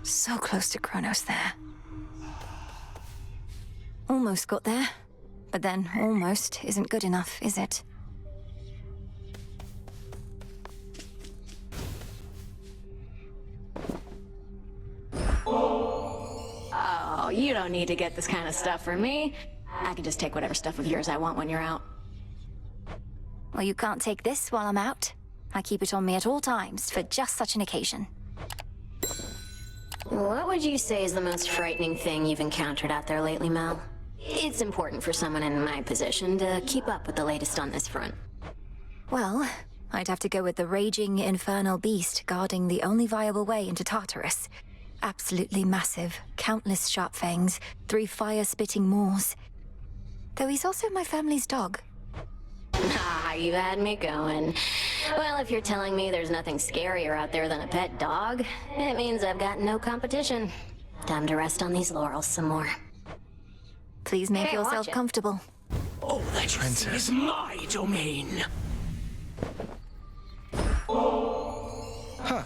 So close to Kronos there. Almost got there. But then, almost isn't good enough, is it? Oh, you don't need to get this kind of stuff from me. I can just take whatever stuff of yours I want when you're out. Well, you can't take this while I'm out. I keep it on me at all times for just such an occasion. What would you say is the most frightening thing you've encountered out there lately, Mel? It's important for someone in my position to keep up with the latest on this front. Well, I'd have to go with the raging infernal beast guarding the only viable way into Tartarus. Absolutely massive, countless sharp fangs, 3 fire-spitting maws. Though he's also my family's dog. Ah, you had me going. Well, if you're telling me there's nothing scarier out there than a pet dog, it means I've got no competition. Time to rest on these laurels some more. Please make yourself comfortable. Oh, that is my domain. Huh.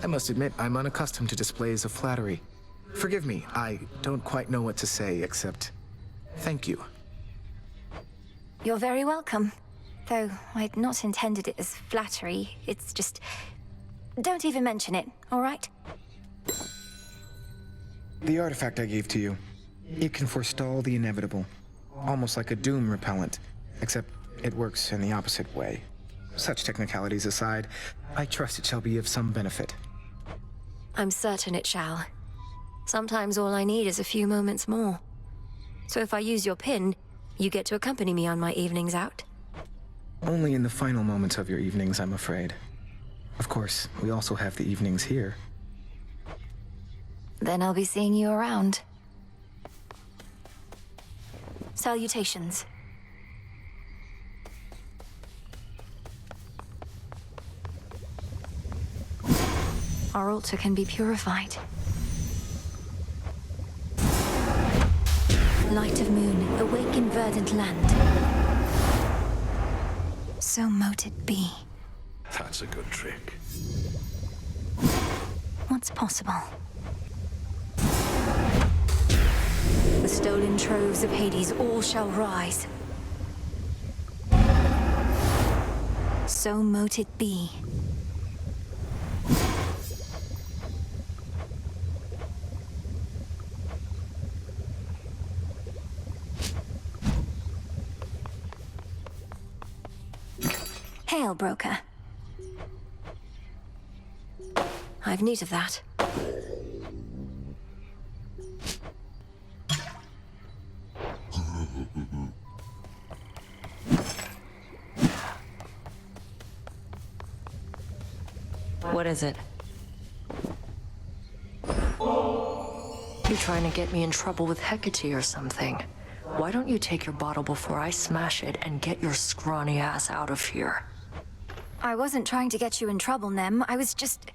I must admit, I'm unaccustomed to displays of flattery. Forgive me, I don't quite know what to say except thank you. You're very welcome. Though I'd not intended it as flattery, it's just... Don't even mention it, all right? The artifact I gave to you, it can forestall the inevitable. Almost like a doom repellent, except it works in the opposite way. Such technicalities aside, I trust it shall be of some benefit. I'm certain it shall. Sometimes all I need is a few moments more. So if I use your pin, you get to accompany me on my evenings out? Only in the final moments of your evenings, I'm afraid. Of course, we also have the evenings here. Then I'll be seeing you around. Salutations. Our altar can be purified. Light of moon, awaken verdant land. So mote it be. That's a good trick. What's possible? The stolen troves of Hades all shall rise. So mote it be. Hail, broker. I've need of that. What is it? You're trying to get me in trouble with Hecate or something. Why don't you take your bottle before I smash it and get your scrawny ass out of here? I wasn't trying to get you in trouble, Nem. I was just...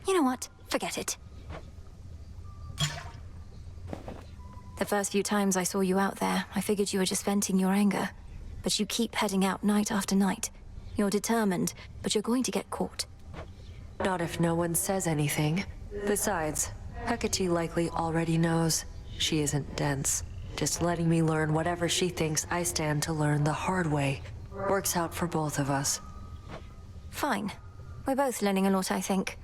You know what? Forget it. The first few times I saw you out there, I figured you were just venting your anger. But you keep heading out night after night. You're determined, but you're going to get caught. Not if no one says anything. Besides, Hecate likely already knows. She isn't dense. Just letting me learn whatever she thinks I stand to learn the hard way. Works out for both of us. Fine. We're both learning a lot, I think.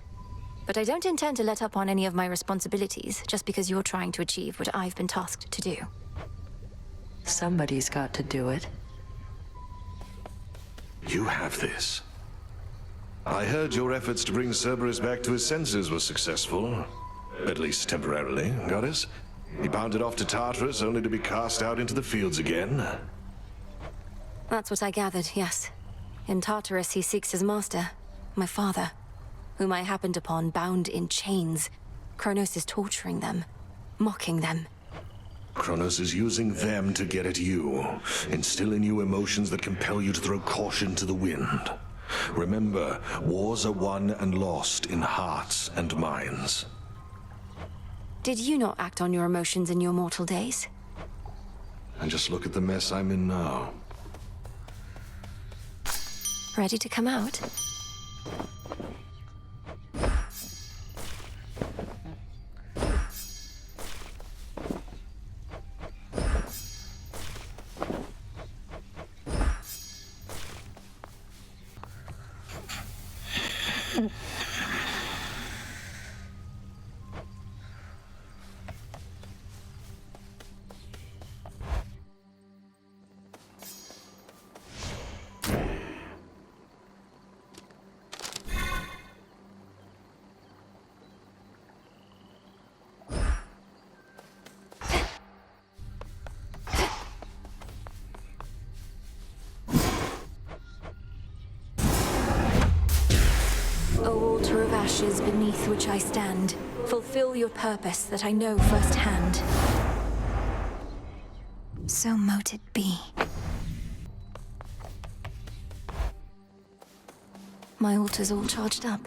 But I don't intend to let up on any of my responsibilities just because you're trying to achieve what I've been tasked to do. Somebody's got to do it. You have this. I heard your efforts to bring Cerberus back to his senses were successful. At least temporarily, Goddess. He bounded off to Tartarus only to be cast out into the fields again. That's what I gathered, yes. In Tartarus, he seeks his master, my father, whom I happened upon bound in chains. Kronos is torturing them, mocking them. Kronos is using them to get at you, instill in you emotions that compel you to throw caution to the wind. Remember, wars are won and lost in hearts and minds. Did you not act on your emotions in your mortal days? And just look at the mess I'm in now. Ready to come out? O altar of ashes beneath which I stand, fulfill your purpose that I know firsthand. So mote it be. My altar's all charged up.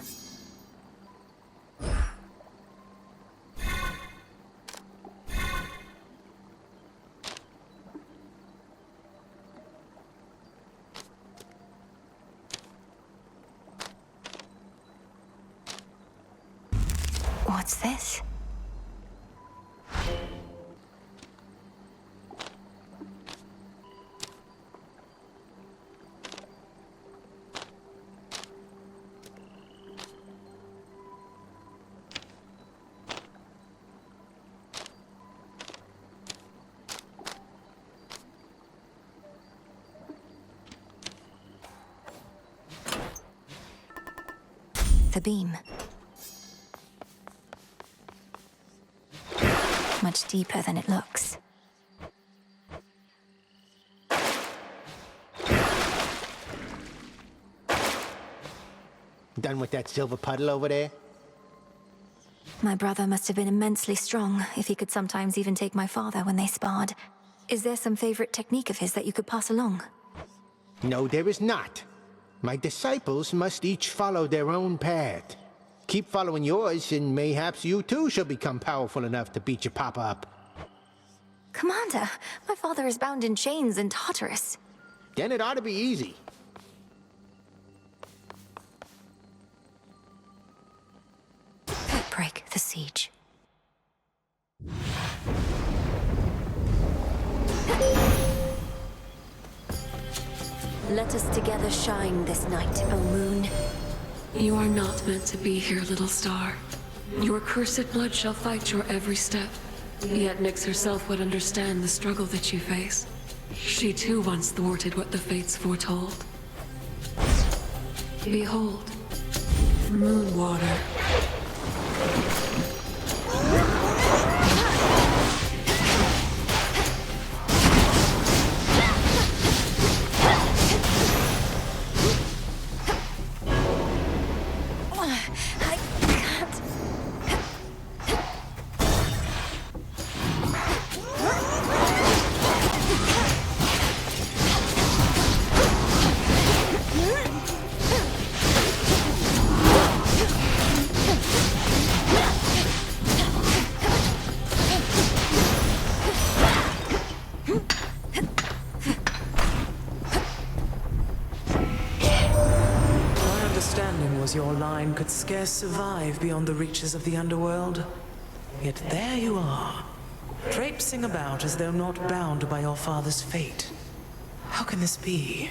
What's this? The beam. Much deeper than it looks. Done with that silver puddle over there? My brother must have been immensely strong, if he could sometimes even take my father when they sparred. Is there some favorite technique of his that you could pass along? No, there is not. My disciples must each follow their own path. Keep following yours, and mayhaps you too shall become powerful enough to beat your papa up. Commander, my father is bound in chains in Tartarus. Then it ought to be easy. Break the siege. Let us together shine this night, O moon. You are not meant to be here, little star. Your cursed blood shall fight your every step. Yet Nyx herself would understand the struggle that you face. She too once thwarted what the fates foretold. Behold, moon water. Your line could scarce survive beyond the reaches of the underworld. Yet there you are, traipsing about as though not bound by your father's fate. How can this be?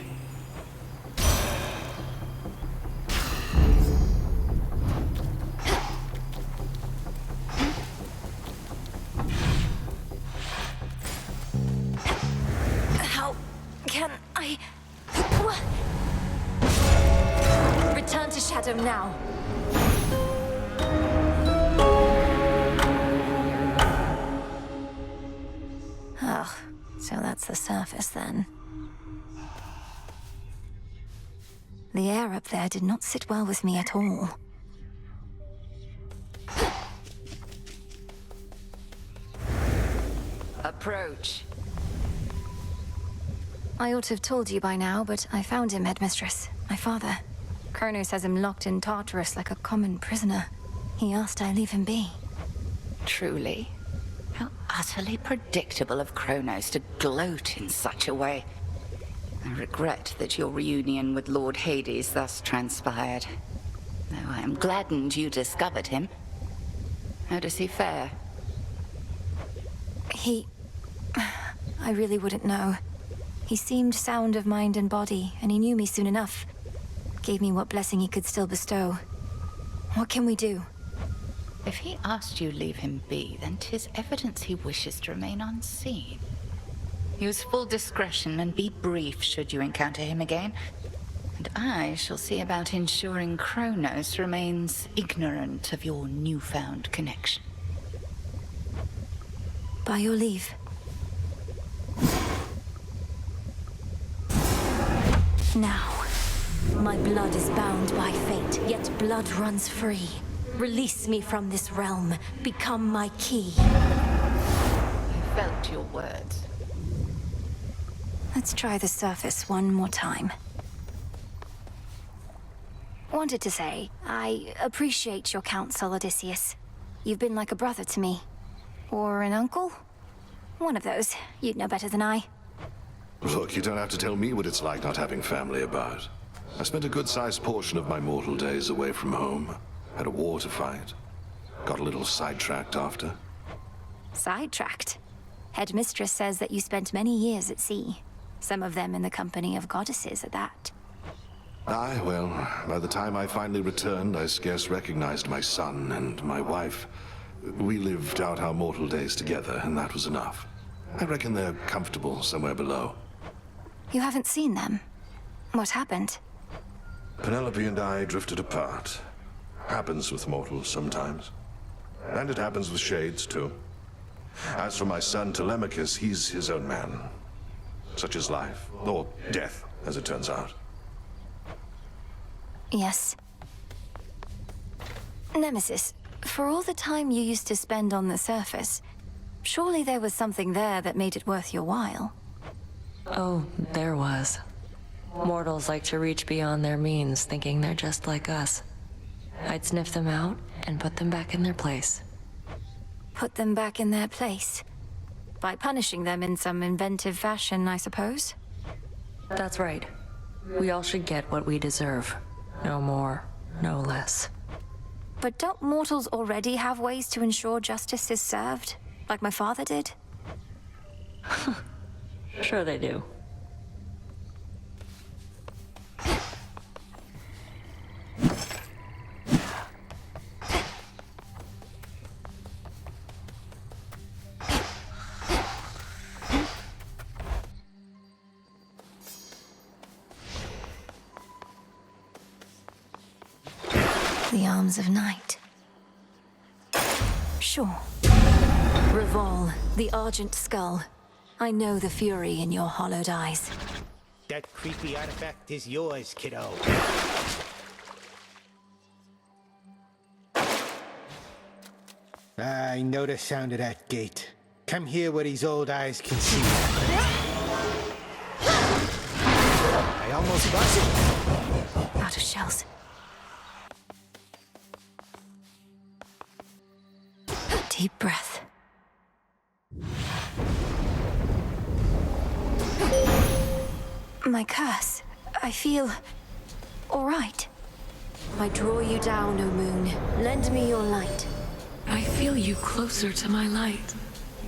How can I... What? Return to Shadow now. Oh, so that's the surface then. The air up there did not sit well with me at all. Approach. I ought to have told you by now, but I found him, Headmistress. My father. Kronos has him locked in Tartarus like a common prisoner. He asked I leave him be. Truly. How utterly predictable of Kronos to gloat in such a way. I regret that your reunion with Lord Hades thus transpired. Though I am gladdened you discovered him. How does he fare? I really wouldn't know. He seemed sound of mind and body, and he knew me soon enough. Gave me what blessing he could still bestow. What can we do? If he asked you leave him be, then 'tis evidence he wishes to remain unseen. Use full discretion and be brief should you encounter him again. And I shall see about ensuring Kronos remains ignorant of your newfound connection. By your leave. Now, my blood is bound by fate, yet blood runs free. Release me from this realm. Become my key. I felt your words. Let's try the surface one more time. Wanted to say, I appreciate your counsel, Odysseus. You've been like a brother to me. Or an uncle? One of those. You'd know better than I. Look, you don't have to tell me what it's like not having family about. I spent a good-sized portion of my mortal days away from home. Had a war to fight. Got a little sidetracked after. Sidetracked? Headmistress says that you spent many years at sea. Some of them in the company of goddesses at that. Aye, well, by the time I finally returned, I scarce recognized my son and my wife. We lived out our mortal days together, and that was enough. I reckon they're comfortable somewhere below. You haven't seen them? What happened? Penelope and I drifted apart. Happens with mortals sometimes. And it happens with shades, too. As for my son Telemachus, he's his own man. Such is life, or death, as it turns out. Yes. Nemesis, for all the time you used to spend on the surface, surely there was something there that made it worth your while. Oh, there was. Mortals like to reach beyond their means, thinking they're just like us. I'd sniff them out and put them back in their place. Put them back in their place? By punishing them in some inventive fashion, I suppose? That's right. We all should get what we deserve. No more, no less. But don't mortals already have ways to ensure justice is served? Like my father did? Sure they do. The arms of night. Sure. Revol, the Argent Skull. I know the fury in your hollowed eyes. That creepy artifact is yours, kiddo. I know the sound of that gate. Come here where these old eyes can see. I almost got it. Out of shells. Deep breath. My curse. I feel all right. I draw you down, O moon. Lend me your light. I feel you closer to my light.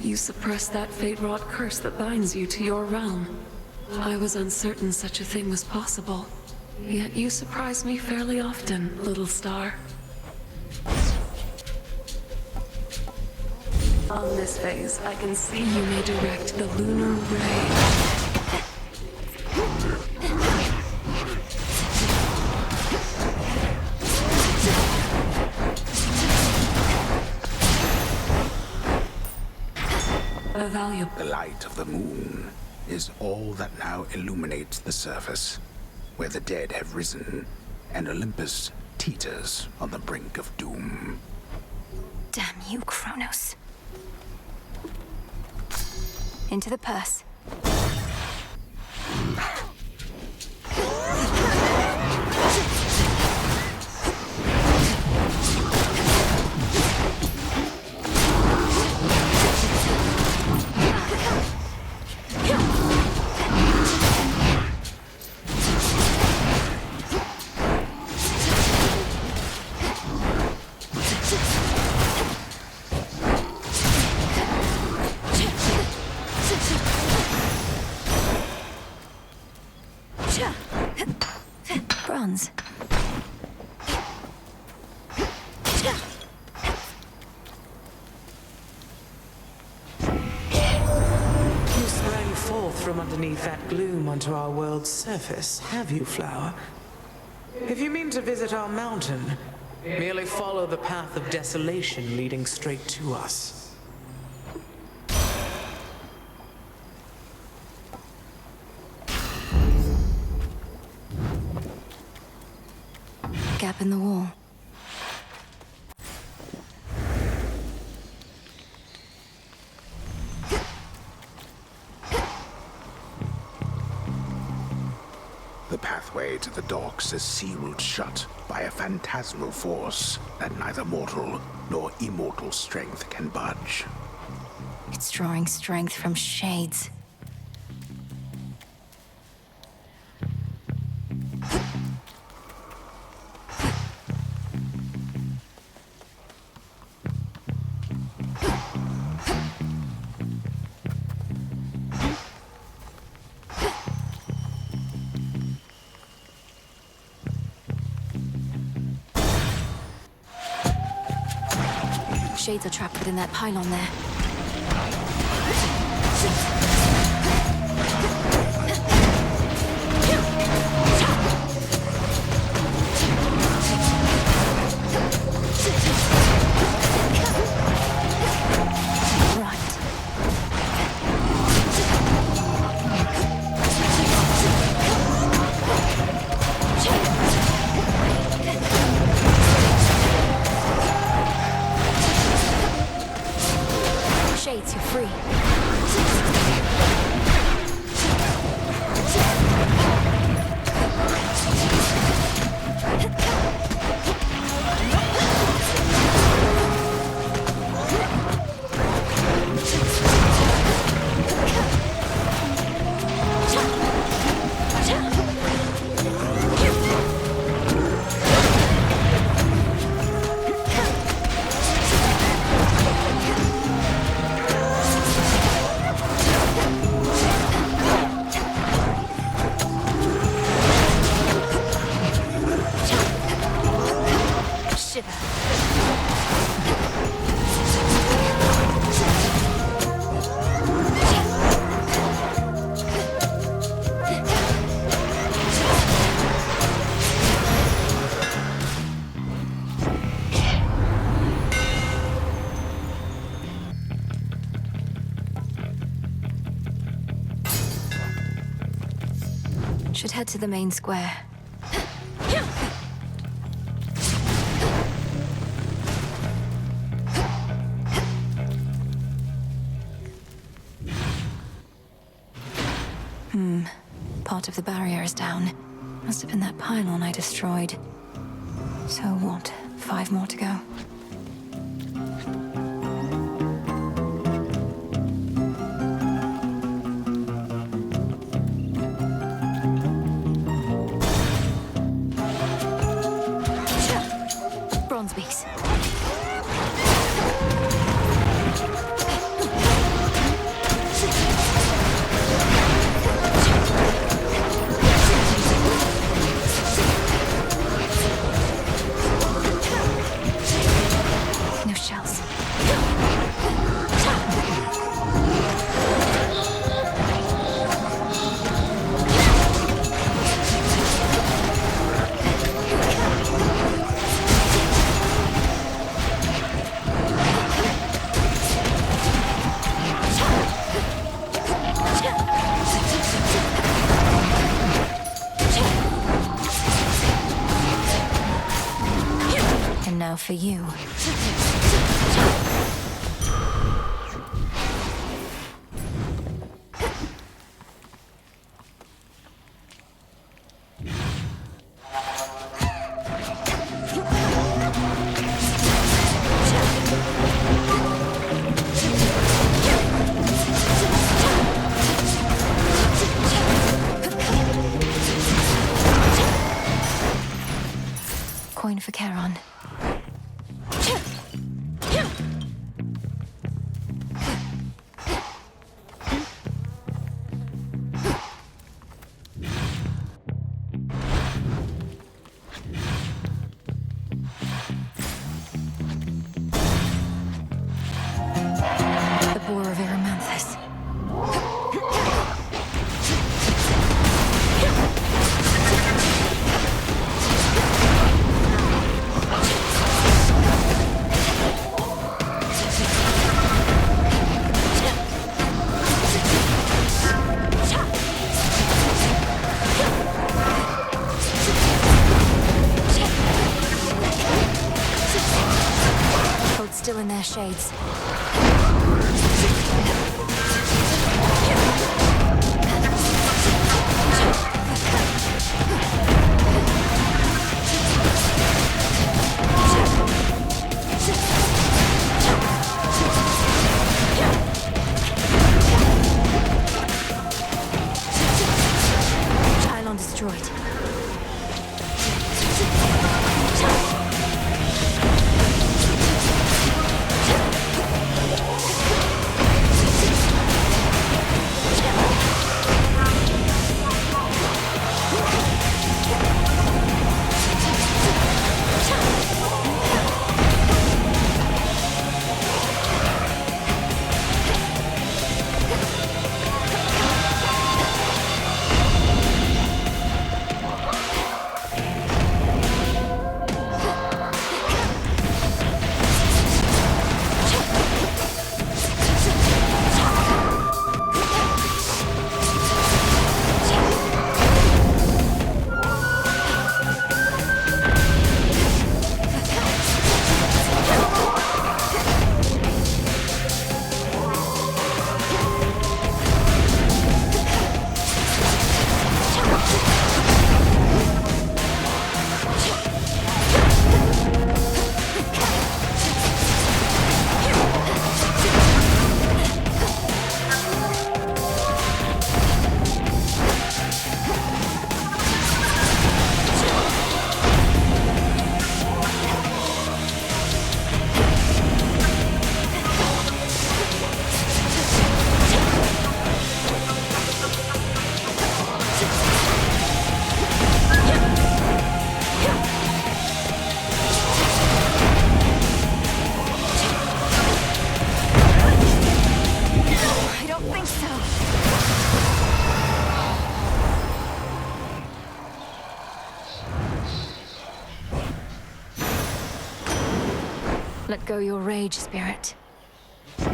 You suppress that fate-wrought curse that binds you to your realm. I was uncertain such a thing was possible. Yet you surprise me fairly often, little star. On this phase, I can see you may direct the lunar ray. A valuable. The light of the moon is all that now illuminates the surface, where the dead have risen, and Olympus teeters on the brink of doom. Damn you, Kronos. Into the purse. Bronze. underneath that gloom onto our world's surface, have you, Flower? If you mean to visit our mountain, merely follow the path of desolation leading straight to us. Gap in the wall. The pathway to the docks is sealed shut by a phantasmal force that neither mortal nor immortal strength can budge. It's drawing strength from shades. Shades are trapped within that pylon there. Shades, you're free. Should head to the main square. Part of the barrier is down. Must have been that pylon I destroyed. So what? 5 more to go. Bronze beaks. No shells. And now for you. Coin for Charon. The Boar of Eremanthus. their shades. Pylon destroyed. Let go your rage, spirit. Made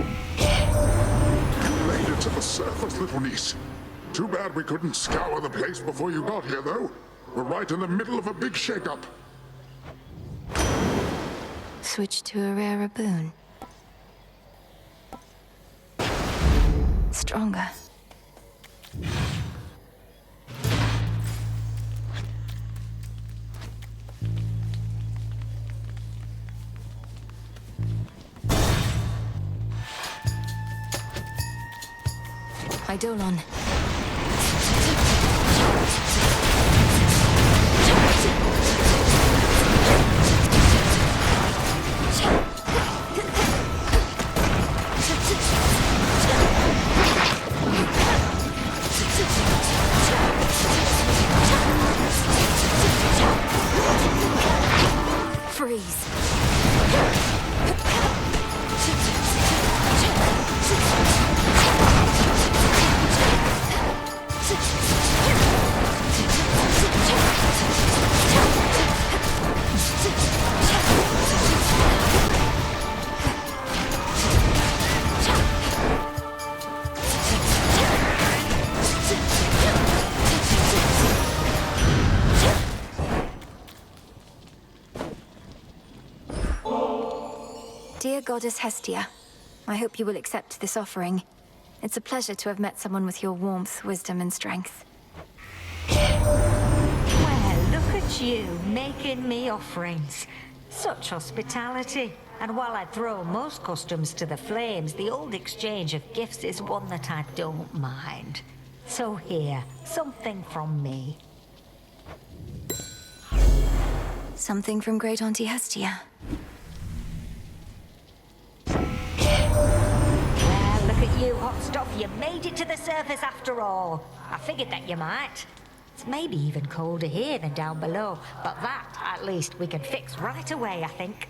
it to the surface, little niece. Too bad we couldn't scour the place before you got here, though. We're right in the middle of a big shakeup. Switch to a rarer boon. Stronger. Eidolon. Freeze. Dear Goddess Hestia, I hope you will accept this offering. It's a pleasure to have met someone with your warmth, wisdom, and strength. Well, look at you, making me offerings. Such hospitality. And while I throw most customs to the flames, the old exchange of gifts is one that I don't mind. So here, something from me. Something from Great Auntie Hestia. Well, look at you, hot stuff. You made it to the surface after all. I figured that you might. It's maybe even colder here than down below, but that, at least, we can fix right away, I think.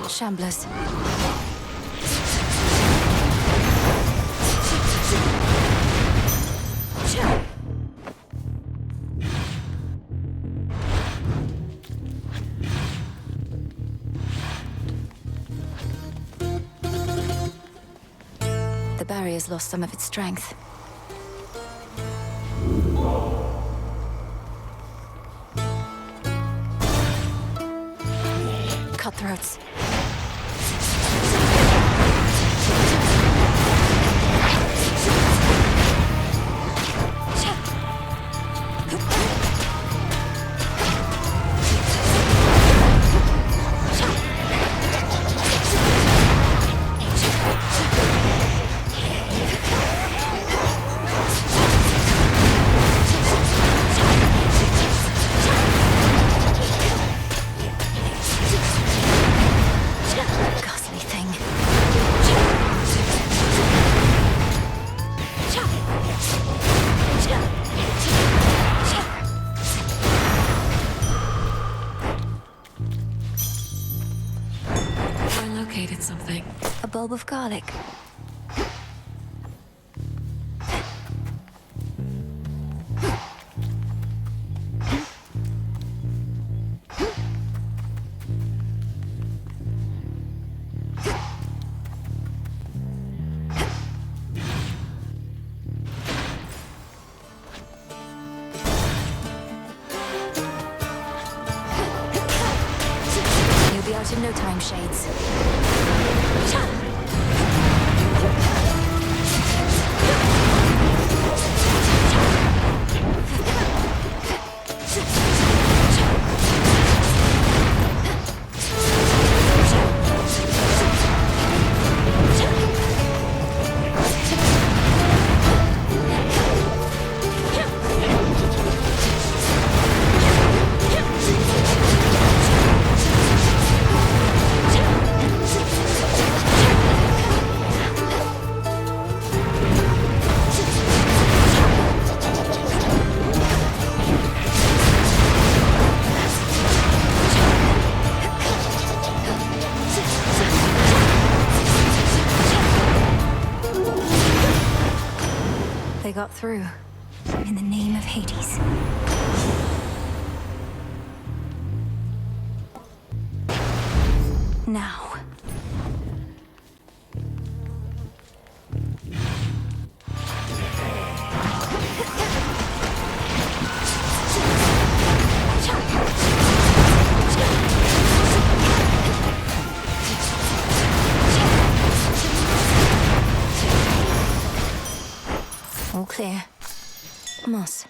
Shamblers. has lost some of its strength. Cutthroats. Something. A bulb of garlic. You'll be out in no time, Shades. They got through. In the name of Hades. Now. All clear. Moss.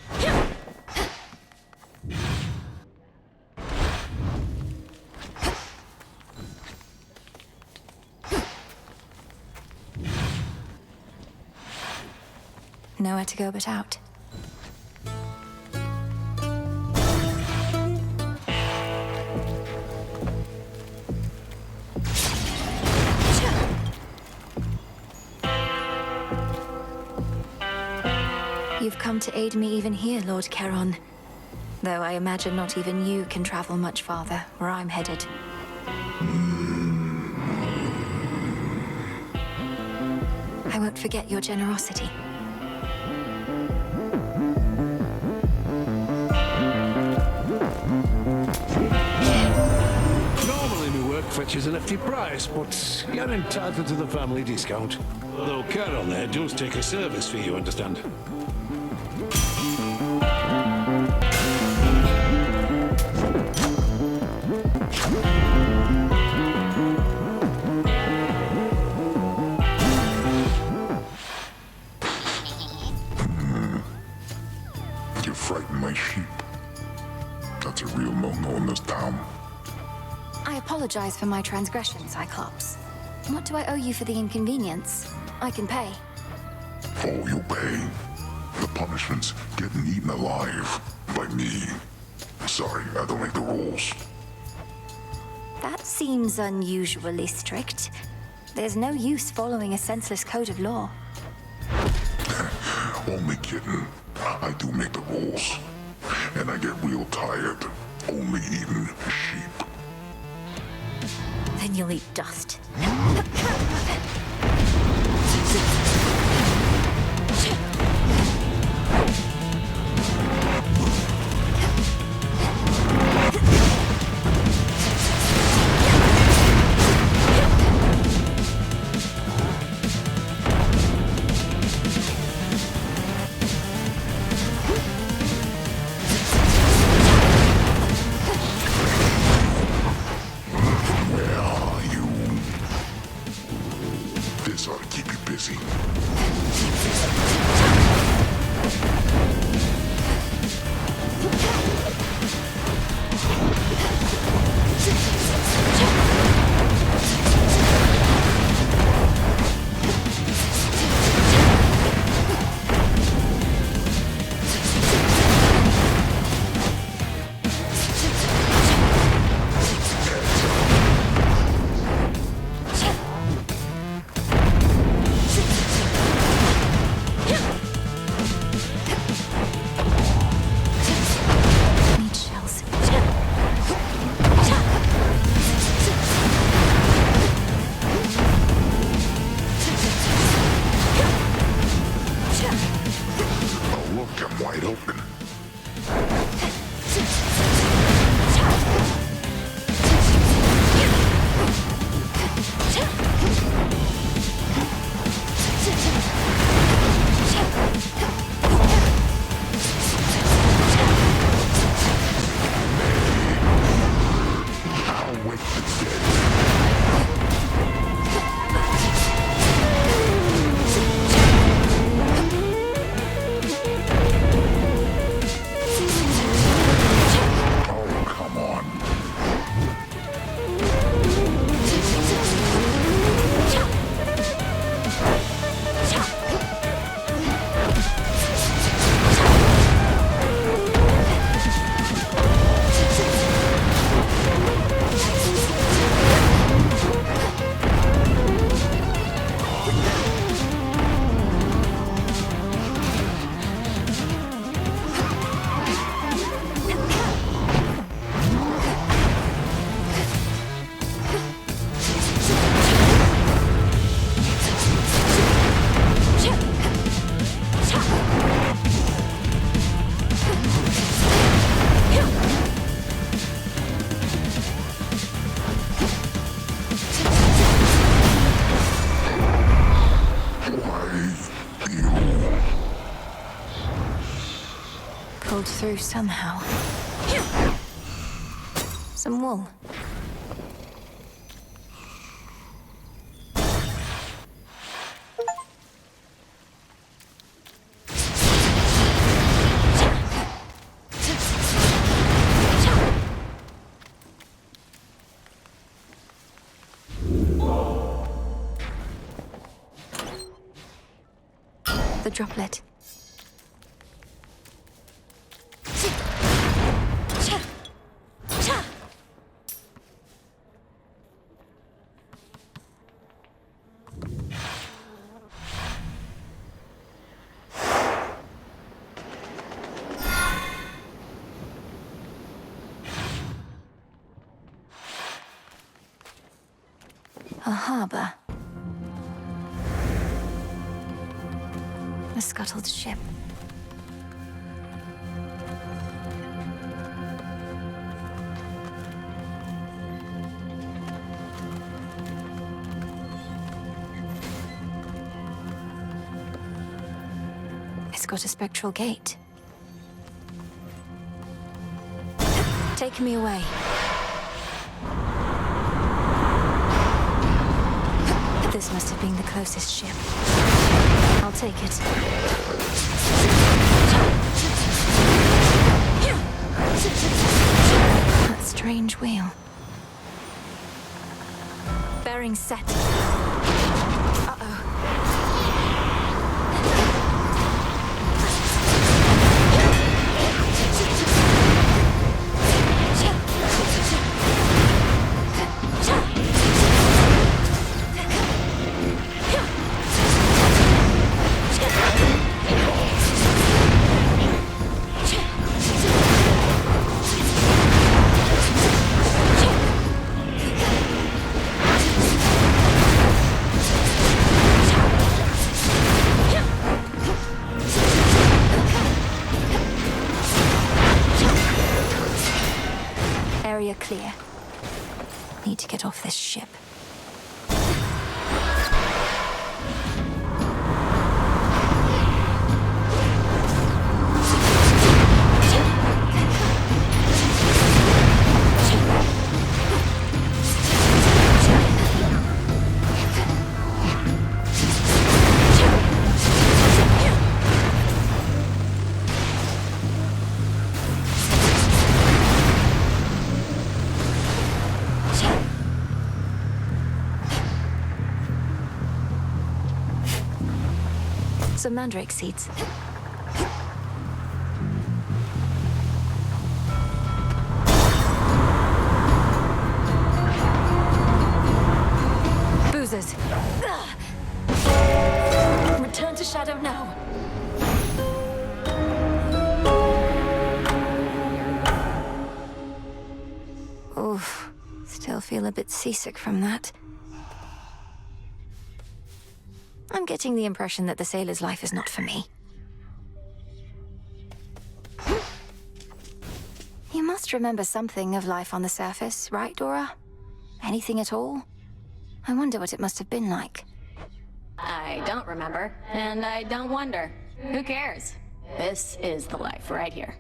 Nowhere to go but out. You've come to aid me even here, Lord Charon. Though I imagine not even you can travel much farther, where I'm headed. I won't forget your generosity. Normally my work fetches a hefty price, but you're entitled to the family discount. Though Charon there does take a service fee, you understand. You frighten my sheep. That's a real no-no in this town. I apologize for my transgression, Cyclops. What do I owe you for the inconvenience? I can pay. Oh, you'll pay. The punishment's getting eaten alive by me. Sorry, I don't make the rules. That seems unusually strict. There's no use following a senseless code of law. Only kidding. I do make the rules. And I get real tired. Only eating sheep. Then you'll eat dust. broke him wide open. I'll wake the dead. Pulled through somehow. Some wool. The droplet. A harbor. A scuttled ship. It's got a spectral gate. Take me away. This must have been the closest ship. I'll take it. That strange wheel. Bearing set. Uh-oh. Area clear. Need to get off this ship. Some mandrake seeds. Boozers. Return to Shadow now. Oof. Still feel a bit seasick from that. I'm getting the impression that the sailor's life is not for me. must remember something of life on the surface, right, Dora? Anything at all? I wonder what it must have been like. I don't remember, and I don't wonder. Who cares? This is the life right here.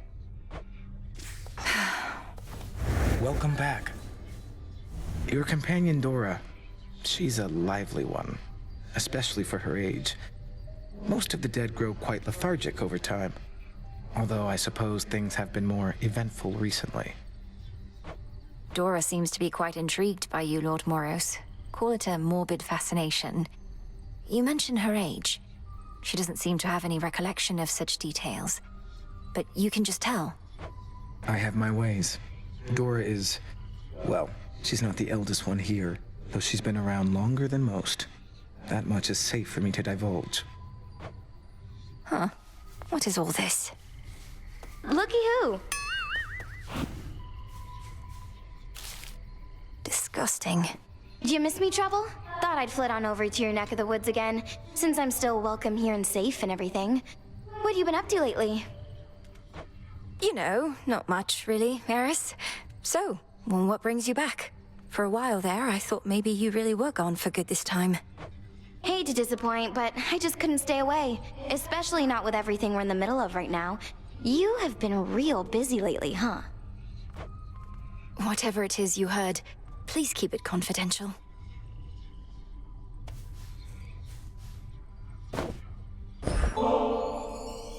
Welcome back. Your companion Dora, she's a lively one, especially for her age. Most of the dead grow quite lethargic over time, although I suppose things have been more eventful recently. Dora seems to be quite intrigued by you, Lord Moros. Call it a morbid fascination. You mention her age. She doesn't seem to have any recollection of such details. But you can just tell. I have my ways. Dora is, well, she's not the eldest one here, though she's been around longer than most. That much is safe for me to divulge. Huh? What is all this? Looky who! Disgusting. Do you miss me, Trouble? Thought I'd flit on over to your neck of the woods again, since I'm still welcome here and safe and everything. What have you been up to lately? You know, not much, really, Eris. So, well, what brings you back? For a while there, I thought maybe you really were gone for good this time. Hate to disappoint, but I just couldn't stay away. Especially not with everything we're in the middle of right now. You have been real busy lately, huh? Whatever it is you heard, please keep it confidential.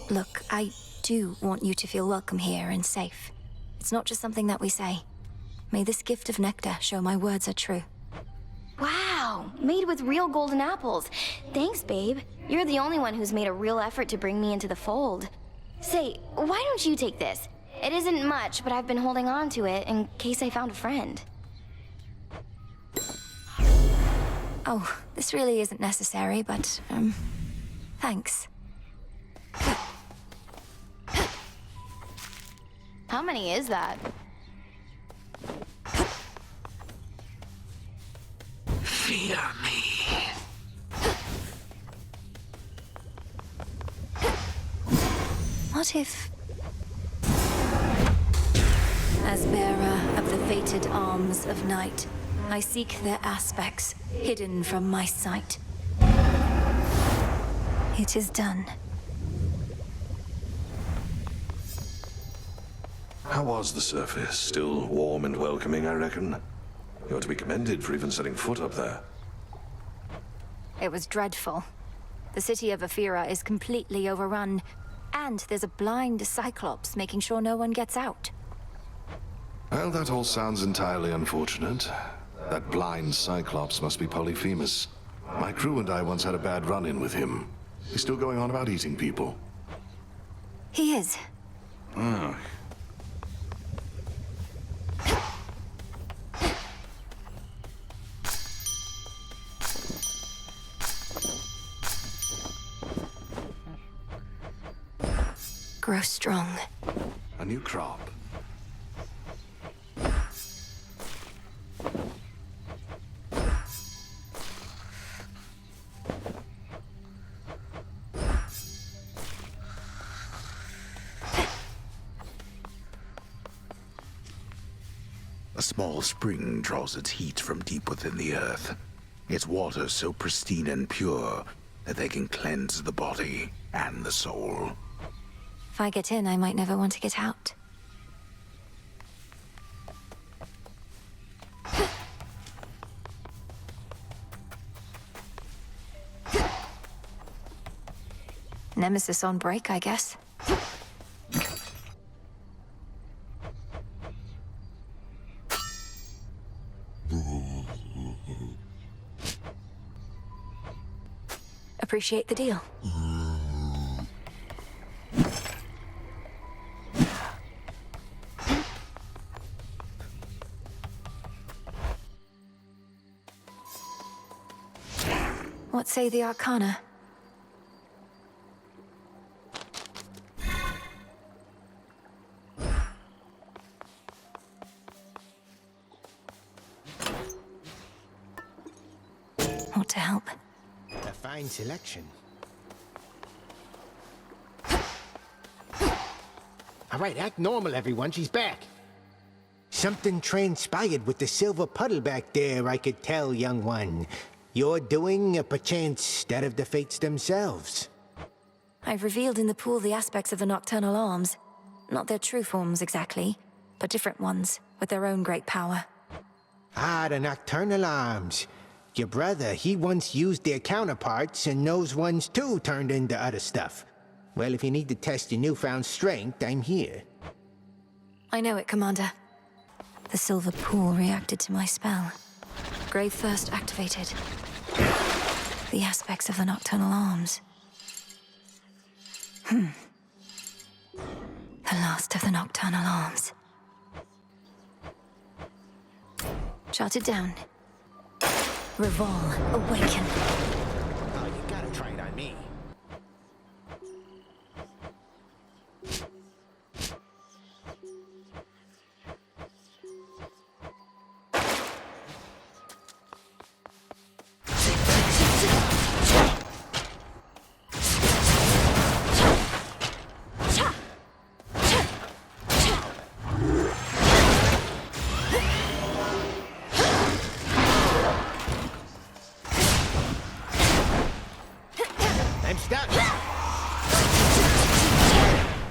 Look, I do want you to feel welcome here and safe. It's not just something that we say. May this gift of nectar show my words are true. Wow, made with real golden apples. Thanks, babe. You're the only one who's made a real effort to bring me into the fold. Say, why don't you take this? It isn't much, but I've been holding on to it in case I found a friend. Oh, this really isn't necessary, but, thanks. How many is that? Fear me. What if... As bearer of the fated arms of night, I seek their aspects, hidden from my sight. It is done. How was the surface? Still warm and welcoming, I reckon. You're to be commended for even setting foot up there. It was dreadful. The City of Ephyra is completely overrun, and there's a blind Cyclops making sure no one gets out. Well, that all sounds entirely unfortunate. That blind Cyclops must be Polyphemus. My crew and I once had a bad run-in with him. He's still going on about eating people. He is. Oh. Grow strong. A new crop. A small spring draws its heat from deep within the earth. Its water so pristine and pure that they can cleanse the body and the soul. If I get in, I might never want to get out. Nemesis on break, I guess. Appreciate the deal. What say the Arcana? Want to help? A fine selection. All right, act normal, everyone. She's back. Something transpired with the silver puddle back there, I could tell, young one. You're doing, perchance, that of the fates themselves. I've revealed in the pool the aspects of the nocturnal arms. Not their true forms exactly, but different ones, with their own great power. Ah, the nocturnal arms. Your brother, he once used their counterparts, and those ones too turned into other stuff. Well, if you need to test your newfound strength, I'm here. I know it, Commander. The silver pool reacted to my spell. Grave Thirst activated. The aspects of the nocturnal arms. The last of the nocturnal arms. Jot it down. Revolve, awaken. Oh, you gotta try it on me.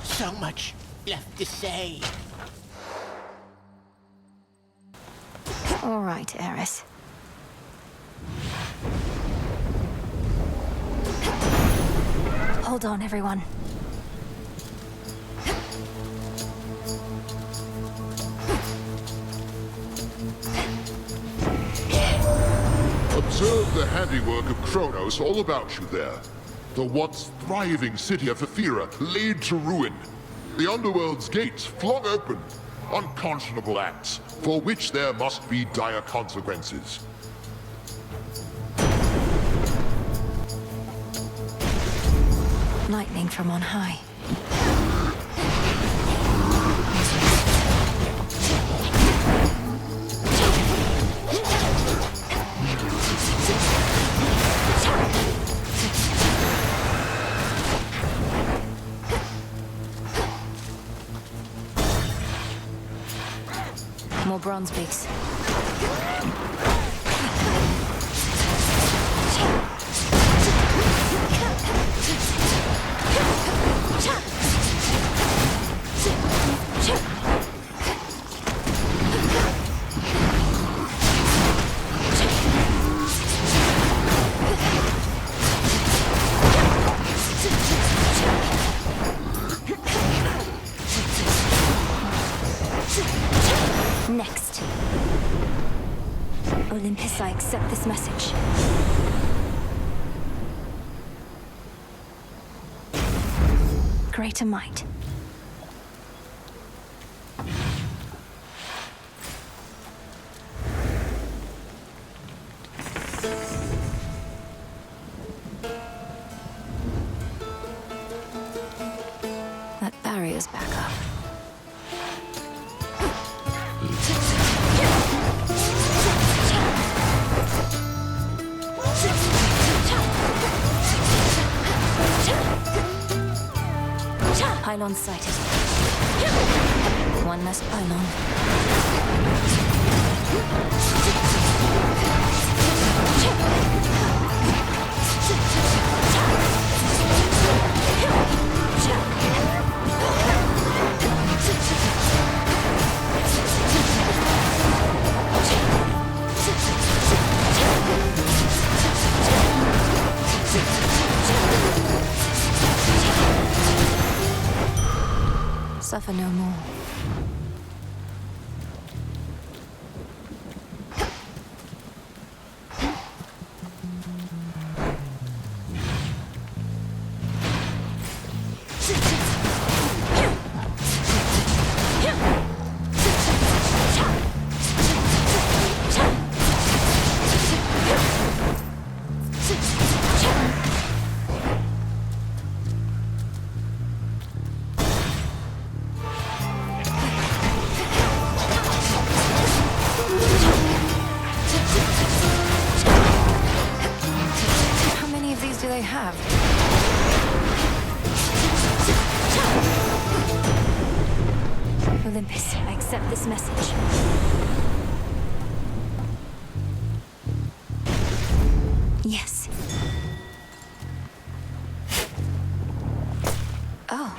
So much left to say. All right, Eris. Hold on, everyone. Observe the handiwork of Kronos all about you there. The once thriving city of Ephyra laid to ruin. The underworld's gates flung open. Unconscionable acts, for which there must be dire consequences. Lightning from on high. More bronze beaks. Next. Olympus, I accept this message. Greater might. That barrier's back up. Pylon sighted. One less pylon. Suffer no more. Olympus, I accept this message. Yes. Oh.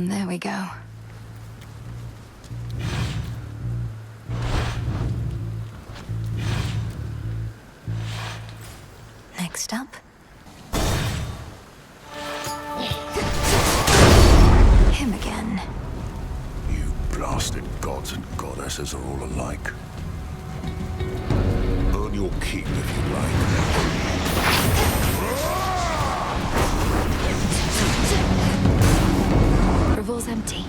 There we go. Next up. Him again. You blasted gods and goddesses are all alike. Earn your keep if you like. Revol's empty.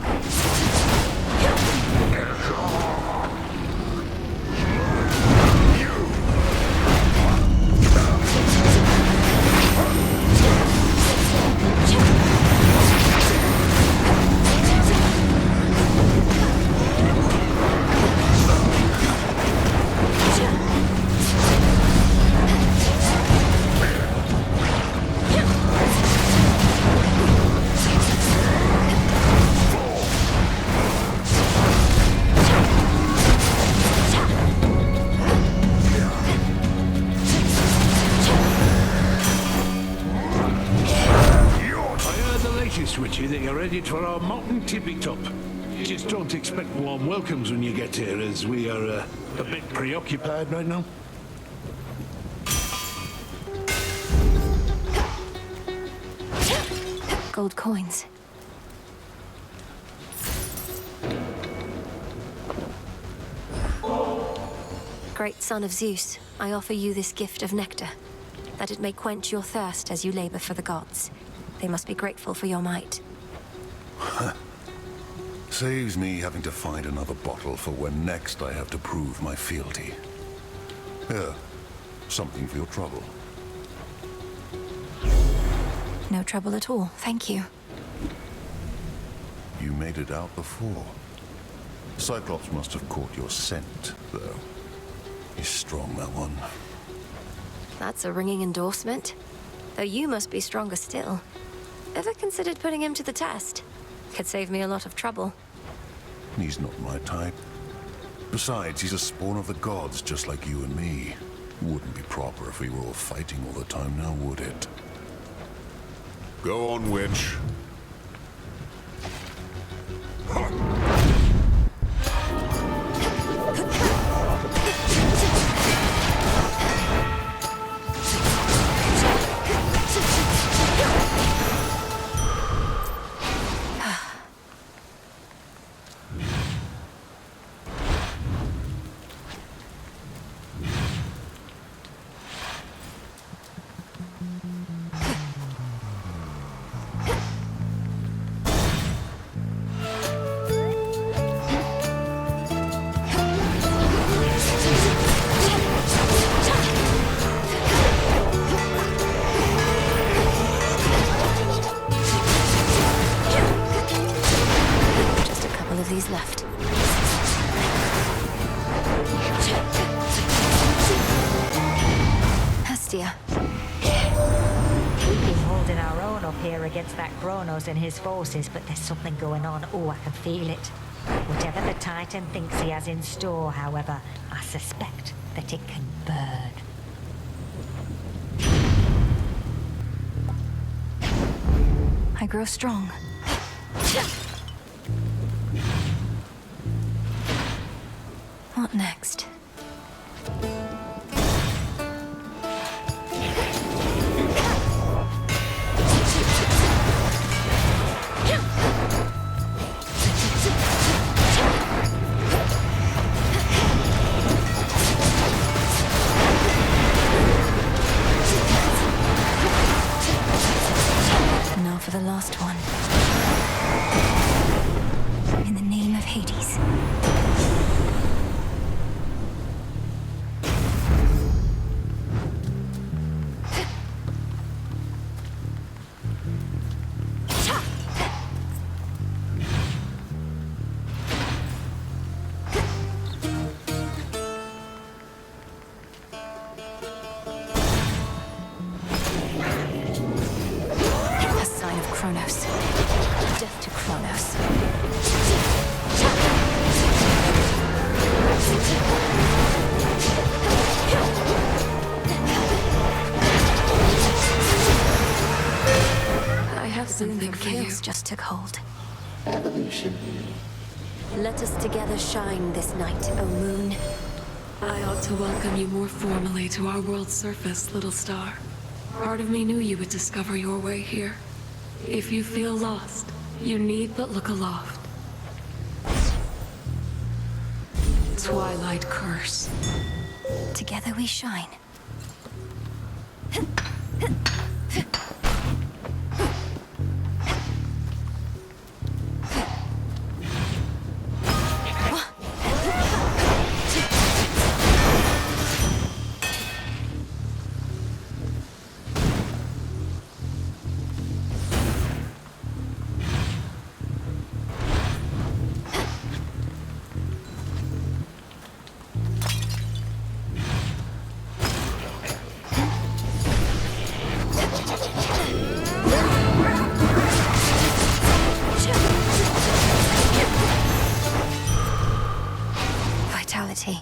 Switchy, that you're ready for our mountain tippy top. Just don't expect warm welcomes when you get here, as we are a bit preoccupied right now. Gold coins. Great son of Zeus, I offer you this gift of nectar, that it may quench your thirst as you labor for the gods. They must be grateful for your might. Saves me having to find another bottle for when next I have to prove my fealty. Here, something for your trouble. No trouble at all, thank you. You made it out before. Cyclops must have caught your scent, though. He's strong, that one. That's a ringing endorsement. Though you must be stronger still. Ever considered putting him to the test? Could save me a lot of trouble. He's not my type. Besides, he's a spawn of the gods, just like you and me. Wouldn't be proper if we were all fighting all the time now, would it? Go on, witch. Against that Kronos and his forces, but there's something going on. Oh, I can feel it. Whatever the Titan thinks he has in store, however, I suspect that it can burn. I grow strong. What next? Now for the last one. In the name of Hades. Death to Kronos. I have something for you. Chaos just took hold. Evolution. Let us together shine this night, O moon. I ought to welcome you more formally to our world's surface, little star. Part of me knew you would discover your way here. If you feel lost, you need but look aloft. Twilight Curse. Together we shine. Vitality.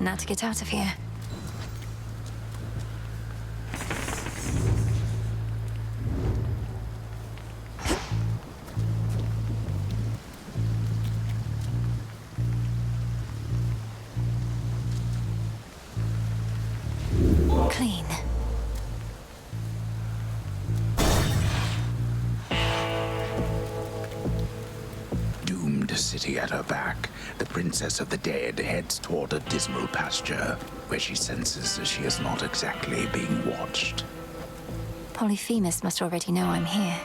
Now to get out of here. Clean. Doomed city at her back, the Princess of the Dead heads toward a dismal pasture, where she senses that she is not exactly being watched. Polyphemus must already know I'm here.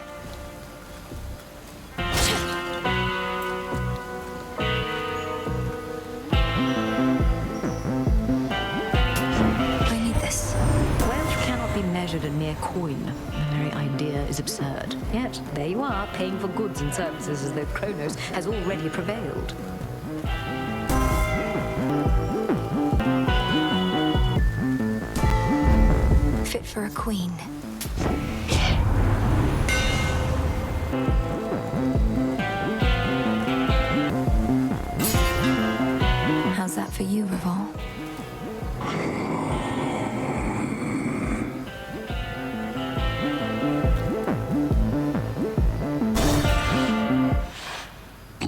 I need this. Wealth cannot be measured in mere coin. The very idea is absurd. Yet, there you are, paying for goods and services as though Kronos has already prevailed. Fit for a queen. How's that for you, Revol?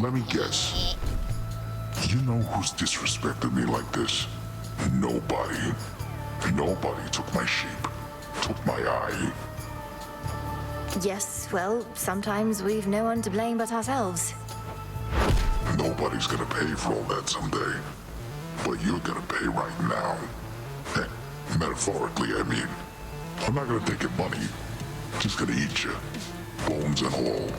Let me guess. You know who's disrespected me like this? Nobody. Nobody took my sheep. Took my eye. Yes, well, sometimes we've no one to blame but ourselves. Nobody's gonna pay for all that someday. But you're gonna pay right now. Metaphorically, I mean. I'm not gonna take your money. I'm just gonna eat you. Bones and all.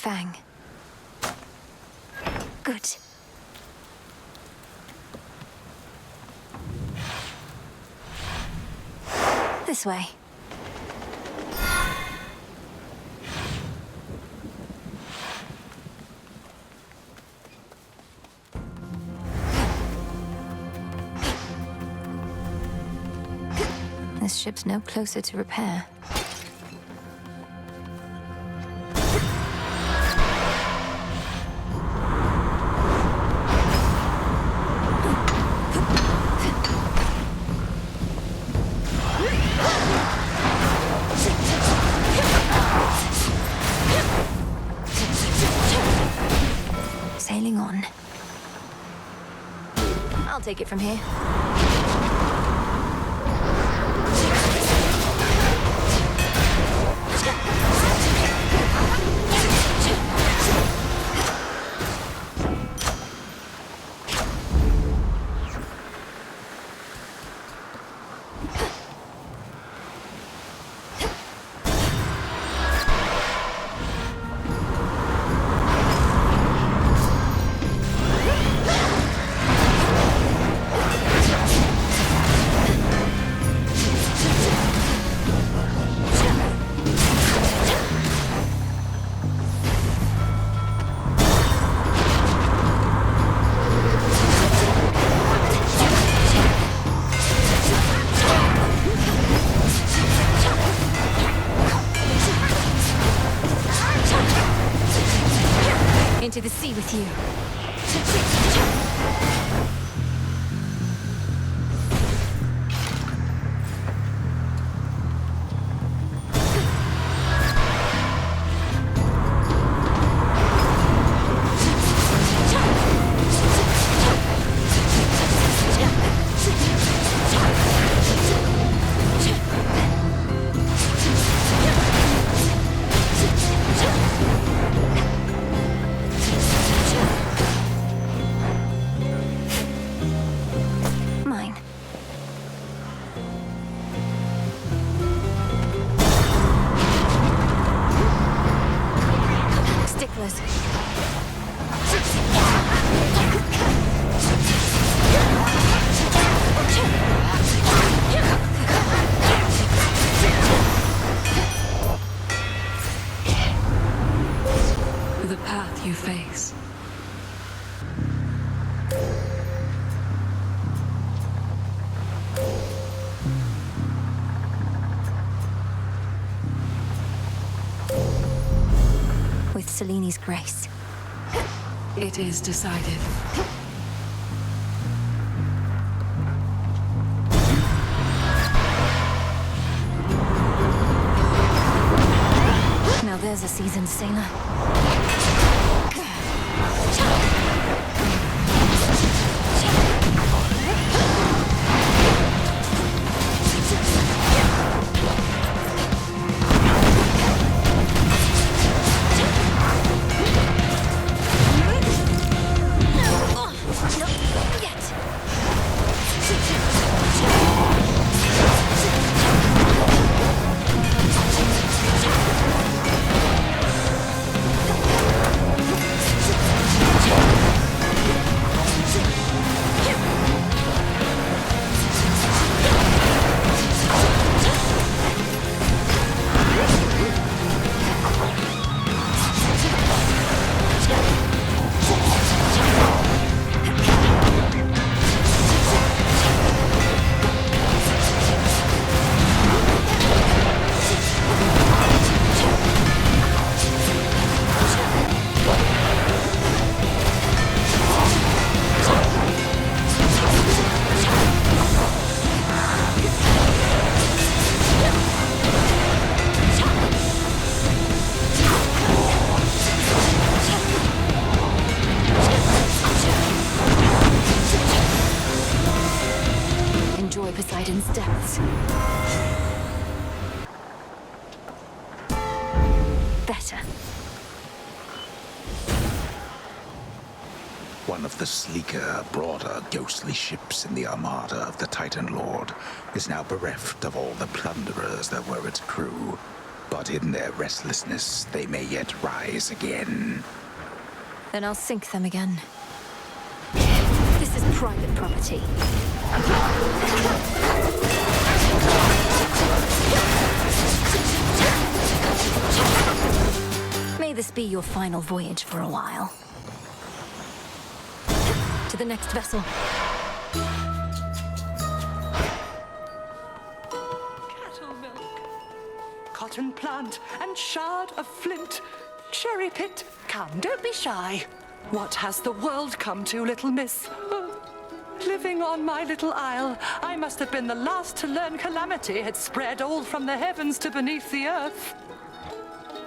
fang. Good. This way. This ship's no closer to repair. Sailing on. I'll take it from here. Into the sea with you. The path you face. With Seleni's grace. It is decided. Now there's a seasoned sailor. Poseidon's depths. Better. One of the sleeker, broader, ghostly ships in the armada of the Titan Lord is now bereft of all the plunderers that were its crew. But in their restlessness, they may yet rise again. Then I'll sink them again. This is private property. May this be your final voyage for a while. To the next vessel. Cattle milk, cotton plant, and shard of flint. Cherry pit, come, don't be shy. What has the world come to, little miss? Living on my little isle, I must have been the last to learn calamity had spread all from the heavens to beneath the earth.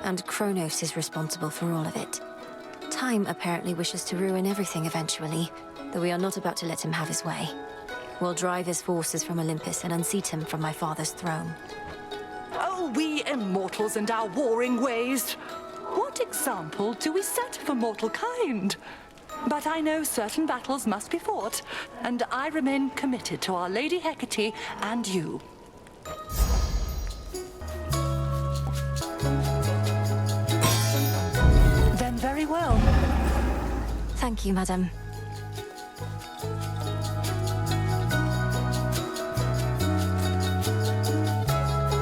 And Kronos is responsible for all of it. Time apparently wishes to ruin everything eventually, though we are not about to let him have his way. We'll drive his forces from Olympus and unseat him from my father's throne. Oh, we immortals and our warring ways. What example do we set for mortal kind? But I know certain battles must be fought, and I remain committed to Our Lady Hecate and you. Then very well. Thank you, madam.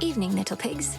Evening, little pigs.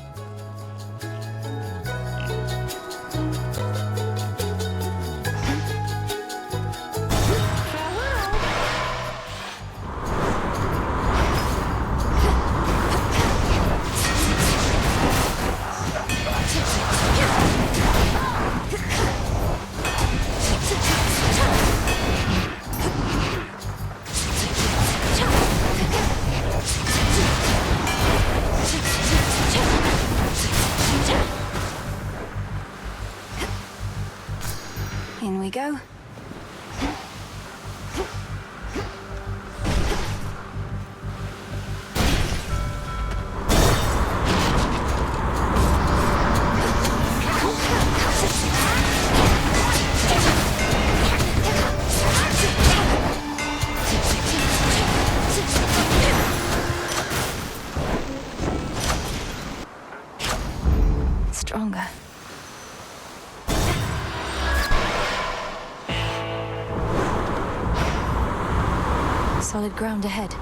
In we go. Stronger. Solid ground ahead.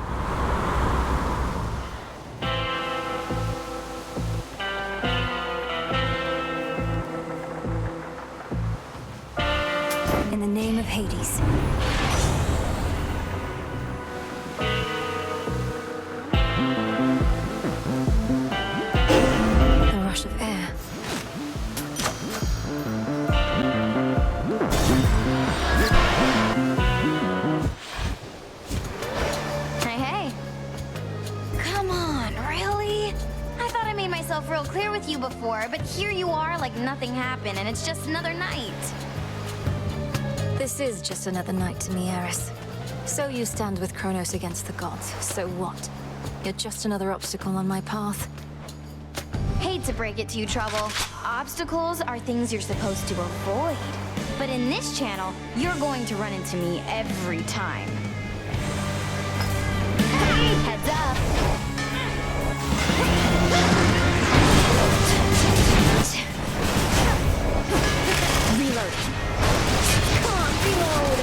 In the name of Hades. A rush of air. Real clear with you before, but here you are like nothing happened and it's just another night. This is just another night to me, Eris. So you stand with Kronos against the gods. So what? You're just another obstacle on my path. Hate to break it to you, Trouble. Obstacles are things you're supposed to avoid. But in this channel, you're going to run into me every time. Heads up. Reload. Come on, reload.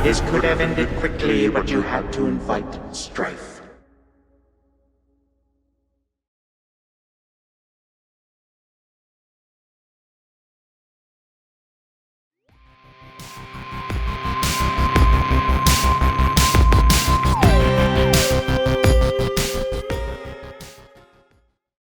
This could have ended quickly, but you had to invite strife.